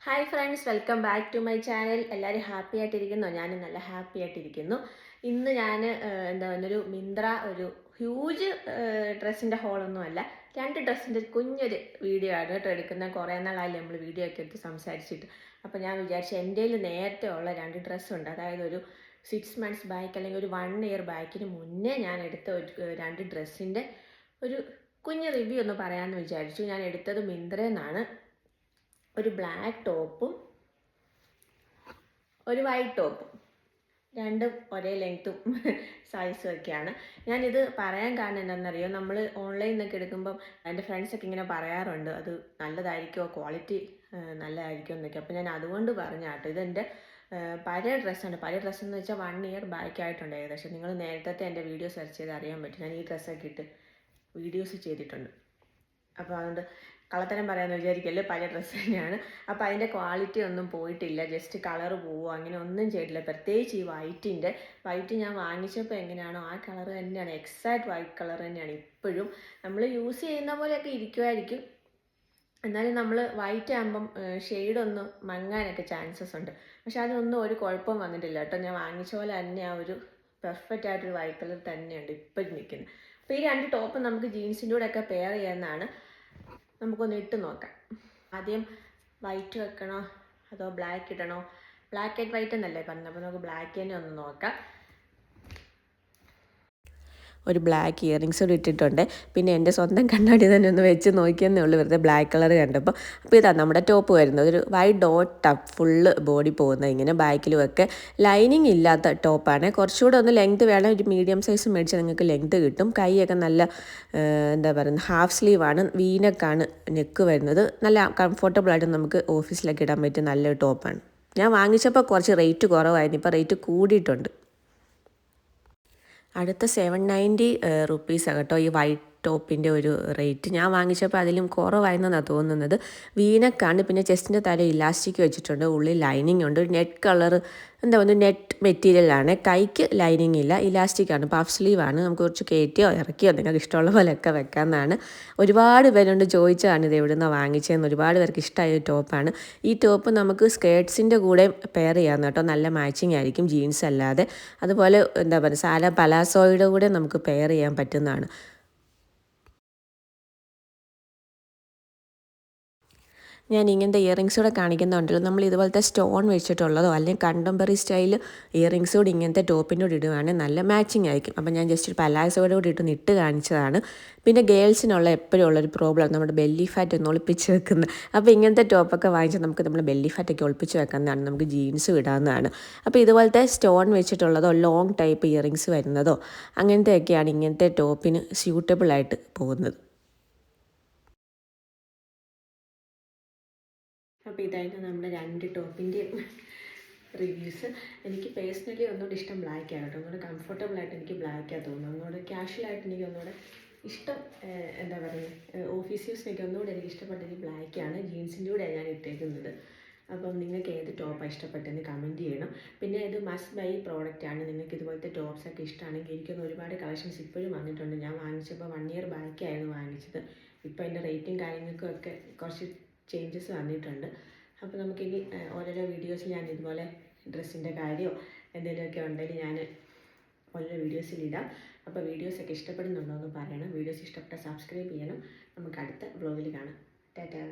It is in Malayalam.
Hi friends, welcome back to my channel. എല്ലാവരും ഹാപ്പി ആയിട്ടിരിക്കുന്നോ? ഞാനും നല്ല ഹാപ്പി ആയിട്ടിരിക്കുന്നു. ഇന്ന് ഞാൻ ഒരു മിന്ത്ര ഒരു ഹ്യൂജ് ഡ്രസ്സിൻ്റെ ഹോളൊന്നുമല്ല, 2 ഡ്രസ്സിൻ്റെ കുഞ്ഞൊരു വീഡിയോ ആണ് കേട്ടോ എടുക്കുന്നത്. കുറേ നാളായില്ലേ നമ്മൾ വീഡിയോ ഒക്കെ എടുത്ത് സംസാരിച്ചിട്ട്. അപ്പോൾ ഞാൻ വിചാരിച്ചു എൻ്റെ കയ്യിൽ നേരത്തെ ഉള്ള 2 ഡ്രസ്സുണ്ട്. അതായത് ഒരു 6 മന്ത്സ് ബാക്ക് അല്ലെങ്കിൽ ഒരു 1 ഇയർ ബാക്കിന് മുന്നേ ഞാൻ എടുത്ത ഒരു 2 ഡ്രസ്സിൻ്റെ ഒരു കുഞ്ഞ് റിവ്യൂ ഒന്ന് പറയാമെന്ന് വിചാരിച്ചു. ഞാൻ എടുത്തത് മിന്ത്രയിൽ നിന്നാണ്. ഒരു ബ്ലാക്ക് ടോപ്പും ഒരു വൈറ്റ് ടോപ്പും, രണ്ടും ഒരേ ലെങ്ത്തും സൈസും ഒക്കെയാണ്. ഞാനിത് പറയാൻ കാരണം എന്താണെന്നറിയോ, നമ്മൾ ഓൺലൈനിൽ നിന്നൊക്കെ എടുക്കുമ്പം എൻ്റെ ഫ്രണ്ട്സൊക്കെ ഇങ്ങനെ പറയാറുണ്ട് അത് നല്ലതായിരിക്കുമോ, ക്വാളിറ്റി നല്ലതായിരിക്കുമോ എന്നൊക്കെ. അപ്പോൾ ഞാൻ അതുകൊണ്ട് പറഞ്ഞാട്ടോ. ഇതെൻ്റെ പഴയ ഡ്രസ്സാണ്. പഴയ ഡ്രസ്സെന്ന് വെച്ചാൽ 1 ഇയർ ബാക്ക് ആയിട്ടുണ്ട് ഏകദേശം. നിങ്ങൾ നേരത്തെ എൻ്റെ വീഡിയോ സെർച്ച് ചെയ്ത് അറിയാൻ പറ്റും. ഞാൻ ഈ ഡ്രസ്സൊക്കെ ഇട്ട് വീഡിയോസ് ചെയ്തിട്ടുണ്ട്. അപ്പോൾ അതുകൊണ്ട് കള്ളത്തരം പറയാമെന്ന് വിചാരിക്കല്ലേ, പഴയ ഡ്രസ്സ് തന്നെയാണ്. അപ്പോൾ അതിൻ്റെ ക്വാളിറ്റി ഒന്നും പോയിട്ടില്ല, ജസ്റ്റ് കളർ പോവുക അങ്ങനെ ഒന്നും ചെയ്തിട്ടില്ല. പ്രത്യേകിച്ച് ഈ വൈറ്റ് ഞാൻ വാങ്ങിച്ചപ്പോൾ എങ്ങനെയാണോ ആ കളർ തന്നെയാണ്, എക്സാക്റ്റ് വൈറ്റ് കളർ തന്നെയാണ് ഇപ്പോഴും. നമ്മൾ യൂസ് ചെയ്യുന്ന പോലെയൊക്കെ ഇരിക്കുമായിരിക്കും, എന്നാലും നമ്മൾ വൈറ്റ് ആകുമ്പം ഷെയ്ഡൊന്ന് മങ്ങാനൊക്കെ ചാൻസസ് ഉണ്ട്. പക്ഷെ അതൊന്നും ഒരു കുഴപ്പം വന്നിട്ടില്ല കേട്ടോ. ഞാൻ വാങ്ങിച്ച പോലെ തന്നെ ആ ഒരു പെർഫെക്റ്റ് ആയിട്ടൊരു വൈറ്റ് കളർ തന്നെയുണ്ട് ഇപ്പോഴും നിൽക്കുന്നത്. അപ്പോൾ ഈ 2 ടോപ്പ് നമുക്ക് ജീൻസിൻ്റെ കൂടെ ഒക്കെ പെയർ ചെയ്യാവുന്നതാണ്. നമുക്കൊന്ന് ഇട്ട് നോക്കാം. ആദ്യം വൈറ്റ് വെക്കണോ അതോ ബ്ലാക്ക് ഇടണോ? ബ്ലാക്ക് ആൻഡ് വൈറ്റ് എന്നല്ലേ പറഞ്ഞത്, അപ്പോൾ നമുക്ക് ബ്ലാക്ക് തന്നെ ഒന്ന് നോക്കാം. ഒരു ബ്ലാക്ക് ഇയറിങ്സ് കൂടി ഇട്ടിട്ടുണ്ട്. പിന്നെ എൻ്റെ സ്വന്തം കണ്ണാടി തന്നെ ഒന്ന് വെച്ച് നോക്കിയെന്നേ ഉള്ളൂ, വെറുതെ ബ്ലാക്ക് കളർ കണ്ടപ്പോൾ. അപ്പോൾ ഇതാണ് നമ്മുടെ ടോപ്പ് വരുന്നത്. ഒരു വൈറ്റ് ഡോട്ട് ടപ്പ് ഫുള്ള് ബോഡി പോകുന്നത് ഇങ്ങനെ. ബാക്കിലും ഒക്കെ ലൈനിങ് ഇല്ലാത്ത ടോപ്പാണ്. കുറച്ചുകൂടെ ഒന്ന് ലെങ്ത് വേണം. ഒരു മീഡിയം സൈസ് മേടിച്ചാൽ നിങ്ങൾക്ക് ലെങ്ത് കിട്ടും. കൈയൊക്കെ നല്ല എന്താ പറയുന്നത്, ഹാഫ് സ്ലീവാണ്, വീനക്കാണ് നെക്ക് വരുന്നത്. നല്ല കംഫർട്ടബിളായിട്ട് നമുക്ക് ഓഫീസിലൊക്കെ ഇടാൻ പറ്റിയ നല്ലൊരു ടോപ്പാണ്. ഞാൻ വാങ്ങിച്ചപ്പോൾ കുറച്ച് റേറ്റ് കുറവായിരുന്നു, ഇപ്പോൾ റേറ്റ് കൂടിയിട്ടുണ്ട്. അടുത്ത 790 റുപ്പീസാണ് കേട്ടോ ഈ വൈറ്റ് ടോപ്പിൻ്റെ ഒരു റേറ്റ്. ഞാൻ വാങ്ങിച്ചപ്പോൾ അതിലും കുറവായിരുന്നെന്നാണ് തോന്നുന്നത്. വീനക്കാണ്. പിന്നെ ചെസ്റ്റിൻ്റെ തല ഇലാസ്റ്റിക് വെച്ചിട്ടുണ്ട്, ഉള്ളിൽ ലൈനിങ് ഉണ്ട്. ഒരു നെറ്റ് കളർ നെറ്റ് മെറ്റീരിയലാണ്. കൈക്ക് ലൈനിങ് ഇല്ല, ഇലാസ്റ്റിക്കാണ്, പഫ് സ്ലീവാണ്. നമുക്ക് കുറച്ച് കയറ്റിയോ ഇറക്കിയോ നിങ്ങൾക്ക് ഇഷ്ടമുള്ള പോലെയൊക്കെ വെക്കാമെന്നാണ്. ഒരുപാട് പേരുണ്ട് ചോദിച്ചതാണ് ഇത് എവിടെ നിന്നാണ് വാങ്ങിച്ചതെന്ന്. ഒരുപാട് പേർക്ക് ഇഷ്ടമായ ടോപ്പാണ്. ഈ ടോപ്പ് നമുക്ക് സ്കേർട്സിൻ്റെ കൂടെ പെയർ ചെയ്യാമെന്ന് കേട്ടോ. നല്ല മാച്ചിങ് ആയിരിക്കും, ജീൻസ് അല്ലാതെ. അതുപോലെ സാല പലാസോയുടെ കൂടെ നമുക്ക് പെയർ ചെയ്യാൻ പറ്റുന്നതാണ്. ഞാൻ ഇങ്ങനത്തെ ഇയറിങ്സ് കൂടെ കാണിക്കുന്നുണ്ടല്ലോ, നമ്മൾ ഇതുപോലത്തെ സ്റ്റോൺ വെച്ചിട്ടുള്ളതോ അല്ലെങ്കിൽ കണ്ടംപററി സ്റ്റൈൽ ഇയറിങ്സ് കൂടി ഇങ്ങനത്തെ ടോപ്പിൻ്റെ കൂടെ ഇടുകയാണെങ്കിൽ നല്ല മാച്ചിങ് ആയിരിക്കും. അപ്പോൾ ഞാൻ ജസ്റ്റ് ഒരു പലാസോയുടെ കൂടി ഇട്ട് കാണിച്ചതാണ്. പിന്നെ ഗേൾസിനുള്ള എപ്പോഴും ഉള്ളൊരു പ്രോബ്ലം നമ്മുടെ ബെല്ലി ഫാറ്റ് ഒന്ന് ഒളിപ്പിച്ച് വെക്കുന്നത്. അപ്പോൾ ഇങ്ങനത്തെ ടോപ്പൊക്കെ വാങ്ങിച്ചാൽ നമുക്ക് നമ്മുടെ ബെല്ലി ഫാറ്റൊക്കെ ഒളിപ്പിച്ച് വെക്കുന്നതാണ്, നമുക്ക് ജീൻസ് ഇടാവുന്നതാണ്. അപ്പോൾ ഇതുപോലത്തെ സ്റ്റോൺ വെച്ചിട്ടുള്ളതോ ലോങ് ടൈപ്പ് ഇയറിങ്സ് വരുന്നതോ അങ്ങനത്തെയൊക്കെയാണ് ഇങ്ങനത്തെ ടോപ്പിന് സ്യൂട്ടബിളായിട്ട് പോകുന്നത്. അപ്പോൾ ഇതായിരുന്നു നമ്മുടെ 2 ടോപ്പിൻ്റെയും റിവ്യൂസ്. എനിക്ക് പേഴ്സണലി ഒന്നുകൂടി ഇഷ്ടം ബ്ലാക്കാണ് കേട്ടോ. ഒന്നുകൂടെ കംഫർട്ടബിളായിട്ട് എനിക്ക് ബ്ലാക്കാണ് തോന്നുന്നത്. ഒന്നുകൂടെ ക്യാഷ്വലായിട്ട് എനിക്ക് ഒന്നുകൂടെ ഇഷ്ടം ഓഫീസ് യൂസിനൊക്കെ ഒന്നുകൂടെ എനിക്ക് ഇഷ്ടപ്പെട്ടത് ഈ ബ്ലാക്കാണ്. ജീൻസിൻ്റെ കൂടെ ഞാൻ ഇട്ടേക്കുന്നത്. അപ്പം നിങ്ങൾക്ക് ഏത് ടോപ്പാണ് ഇഷ്ടപ്പെട്ടതെന്ന് കമൻറ്റ് ചെയ്യണം. പിന്നെ ഇത് മസ്റ്റ് ബൈ പ്രോഡക്റ്റാണ്. നിങ്ങൾക്ക് ഇതുപോലത്തെ ടോപ്സൊക്കെ ഇഷ്ടമാണെങ്കിൽ എനിക്കൊന്ന് ഒരുപാട് കളക്ഷൻസ് ഇപ്പോഴും വന്നിട്ടുണ്ട്. ഞാൻ വാങ്ങിച്ചപ്പോൾ 1 ഇയർ ബാക്കായിരുന്നു വാങ്ങിച്ചത്. ഇപ്പോൾ അതിൻ്റെ റേറ്റും കാര്യങ്ങൾക്കും ഒക്കെ കുറച്ച് ചേഞ്ചസ് വന്നിട്ടുണ്ട്. അപ്പോൾ നമുക്കിനി ഓരോരോ വീഡിയോസിൽ ഞാൻ ഇതുപോലെ ഡ്രസ്സിൻ്റെ കാര്യമോ എന്തെങ്കിലുമൊക്കെ ഉണ്ടെങ്കിൽ ഞാൻ ഓരോരോ വീഡിയോസിലിടാം. അപ്പോൾ വീഡിയോസൊക്കെ ഇഷ്ടപ്പെടുന്നുണ്ടോ എന്ന് പറയണം. വീഡിയോസ് ഇഷ്ടപ്പെട്ടാൽ സബ്സ്ക്രൈബ് ചെയ്യണം. നമുക്ക് അടുത്ത വ്ലോഗിൽ കാണാം. ടാറ്റാ.